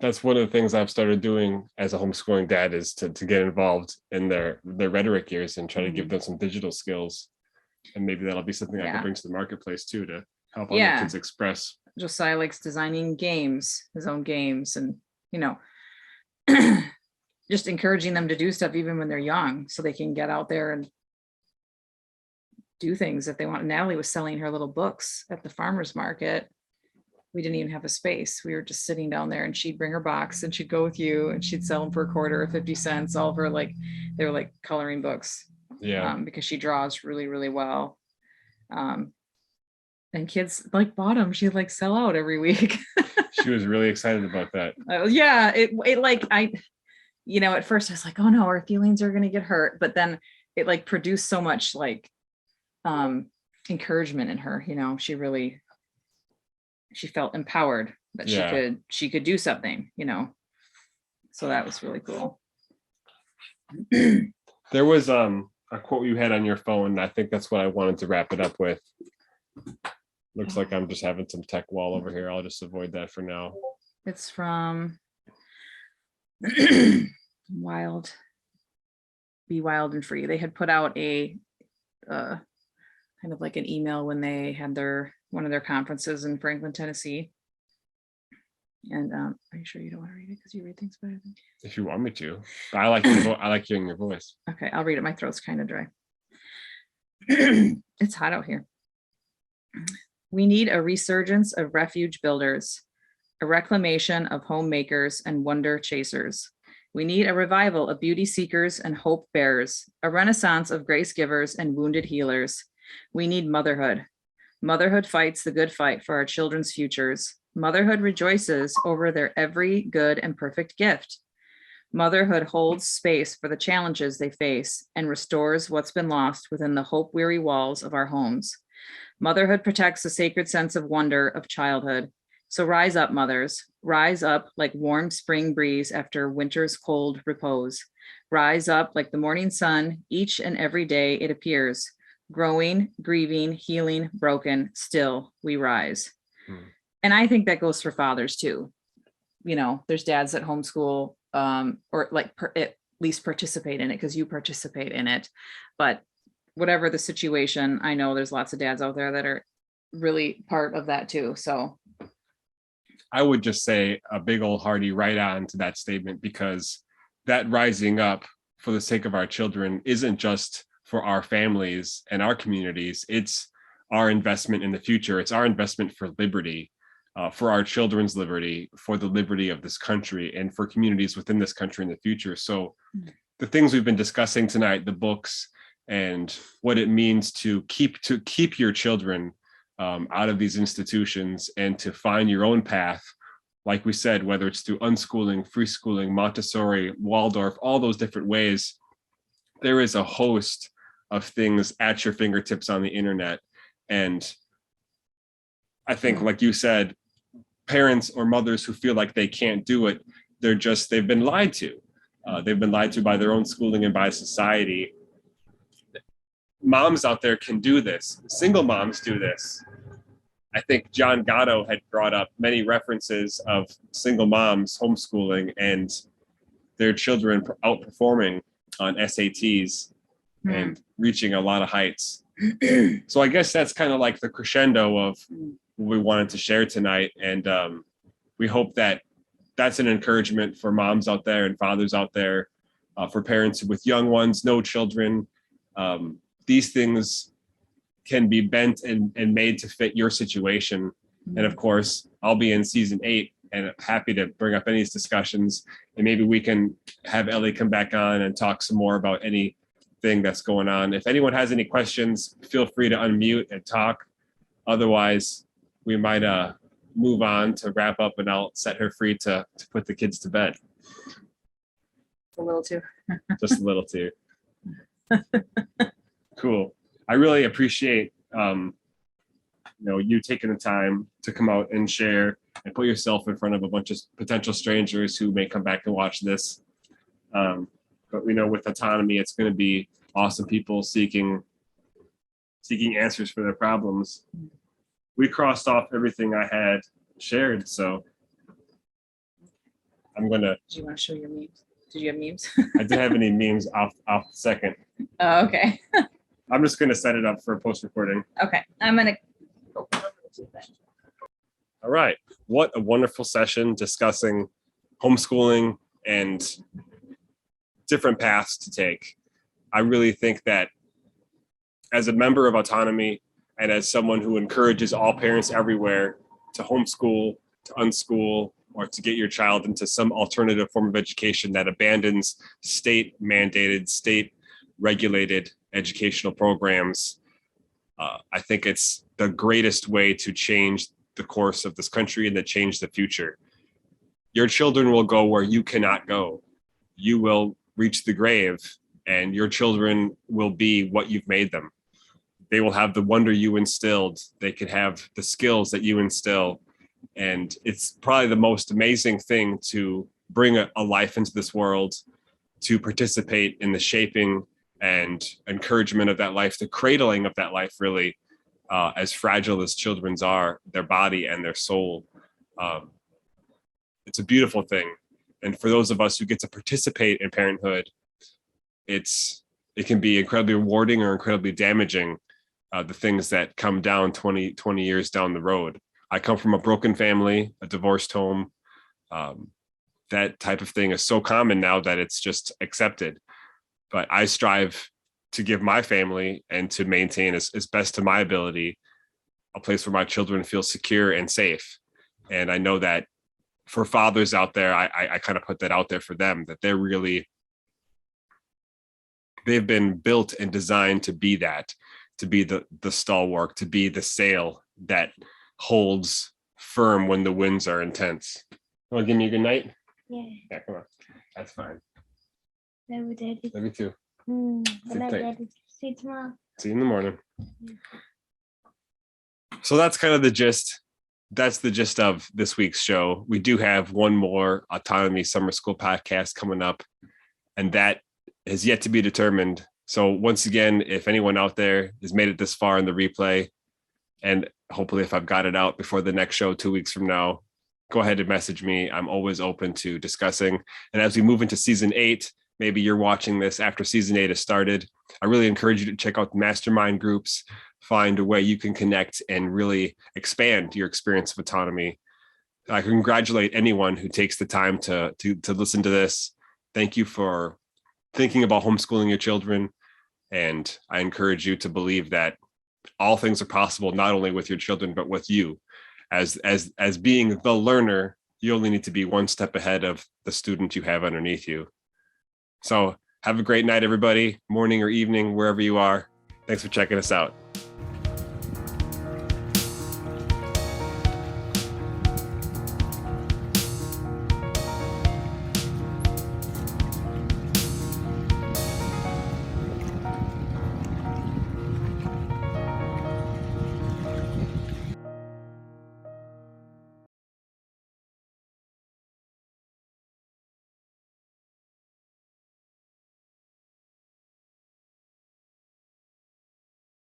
S1: That's one of the things I've started doing as a homeschooling dad is to get involved in their rhetoric years and try to give them some digital skills. And maybe that'll be something I can bring to the marketplace too, to help other kids express.
S2: Josiah likes designing games, his own games, and, just encouraging them to do stuff even when they're young so they can get out there and do things if they want. Natalie was selling her little books at the farmer's market. We didn't even have a space. We were just sitting down there, and she'd bring her box and she'd go with you and she'd sell them for $1 or 50 cents. All of her, they were like coloring books. Because she draws really, really well. And kids bought them. She'd sell out every week.
S1: She was really excited about that.
S2: At first I was like, oh no, our feelings are going to get hurt. But then it produced so much encouragement in her. She felt empowered that she could do something, so that was really cool.
S1: There was a quote you had on your phone. I think that's what I wanted to wrap it up with. Looks like I'm just having some tech wall over here. I'll just avoid that for now.
S2: It's from Wild, Be Wild and Free. They had put out a kind of like an email when they had one of their conferences in Franklin, Tennessee. And are you sure you don't want to read it because you read things better than me?
S1: If you want me to. I like I like hearing your voice.
S2: Okay, I'll read it. My throat's kind of dry. It's hot out here. We need a resurgence of refuge builders, a reclamation of homemakers and wonder chasers. We need a revival of beauty seekers and hope bearers, a renaissance of grace givers and wounded healers. We need motherhood. Motherhood fights the good fight for our children's futures. Motherhood rejoices over their every good and perfect gift. Motherhood holds space for the challenges they face and restores what's been lost within the hope-weary walls of our homes. Motherhood protects the sacred sense of wonder of childhood. So rise up, mothers. Rise up like warm spring breeze after winter's cold repose. Rise up like the morning sun. Each and every day it appears. Growing, grieving, healing, broken, still we rise. And I think that goes for fathers too. There's dads that homeschool or at least participate in it because you participate in it. But whatever the situation, I know there's lots of dads out there that are really part of that too. So
S1: I would just say a big old hearty right on to that statement, because that rising up for the sake of our children isn't just for our families and our communities. It's our investment in the future. It's our investment for liberty, for our children's liberty, for the liberty of this country, and for communities within this country in the future. So the things we've been discussing tonight, the books, and what it means to keep your children out of these institutions and to find your own path, like we said, whether it's through unschooling, free schooling, Montessori, Waldorf, all those different ways. There is a host of things at your fingertips on the internet. And I think, like you said, parents or mothers who feel like they can't do it, they've been lied to. They've been lied to by their own schooling and by society. Moms out there can do this. Single moms do this. I think John Gatto had brought up many references of single moms homeschooling and their children outperforming on SATs and reaching a lot of heights. So I guess that's kind of like the crescendo of what we wanted to share tonight. And we hope that that's an encouragement for moms out there and fathers out there, for parents with young ones, no children. These things can be bent and made to fit your situation. And of course, I'll be in season 8 and happy to bring up any of these discussions. And maybe we can have Elle come back on and talk some more about anything that's going on. If anyone has any questions, feel free to unmute and talk. Otherwise, we might move on to wrap up, and I'll set her free to put the kids to bed.
S2: A little too.
S1: Just a little too. Cool. I really appreciate you taking the time to come out and share and put yourself in front of a bunch of potential strangers who may come back and watch this. But we know with Autonomy, it's going to be awesome people seeking answers for their problems. We crossed off everything I had shared, so I'm gonna.
S2: Do you want to show your memes? Did you have memes?
S1: I didn't have any memes off the second.
S2: Oh, okay.
S1: I'm just gonna set it up for post recording.
S2: Okay, I'm gonna.
S1: All right. What a wonderful session discussing homeschooling and different paths to take. I really think that as a member of Autonomy and as someone who encourages all parents everywhere to homeschool, to unschool, or to get your child into some alternative form of education that abandons state-mandated, state-regulated educational programs, I think it's the greatest way to change the course of this country and to change the future. Your children will go where you cannot go. You will reach the grave, and your children will be what you've made them. They will have the wonder you instilled. They could have the skills that you instill. And it's probably the most amazing thing to bring a life into this world, to participate in the shaping and encouragement of that life, the cradling of that life, really, as fragile as children's are, their body and their soul. It's a beautiful thing. And for those of us who get to participate in parenthood, it can be incredibly rewarding or incredibly damaging, the things that come down 20 years down the road. I come from a broken family, a divorced home. That type of thing is so common now that it's just accepted. But I strive to give my family and to maintain as best to my ability a place where my children feel secure and safe. And I know that for fathers out there, I kind of put that out there for them, that they've been built and designed to be that, to be the stalwart, to be the sail that holds firm when the winds are intense. You want to give me a good night?
S3: Yeah.
S1: Yeah, come on. That's fine.
S3: Love you, Daddy.
S1: Love you too.
S3: Good night,
S1: tight.
S3: Daddy. See you tomorrow.
S1: See you in the morning. So that's kind of the gist. That's the gist of this week's show. We do have one more Autonomy Summer School podcast coming up, and that is yet to be determined. So once again, if anyone out there has made it this far in the replay, and hopefully if I've got it out before the next show 2 weeks from now, go ahead and message me. I'm always open to discussing. And as we move into season 8, maybe you're watching this after season 8 has started, I really encourage you to check out the mastermind groups, find a way you can connect and really expand your experience of autonomy. I congratulate anyone who takes the time to listen to this. Thank you for thinking about homeschooling your children. And I encourage you to believe that all things are possible, not only with your children, but with you. As being the learner, you only need to be one step ahead of the student you have underneath you. So have a great night, everybody, morning or evening, wherever you are. Thanks for checking us out.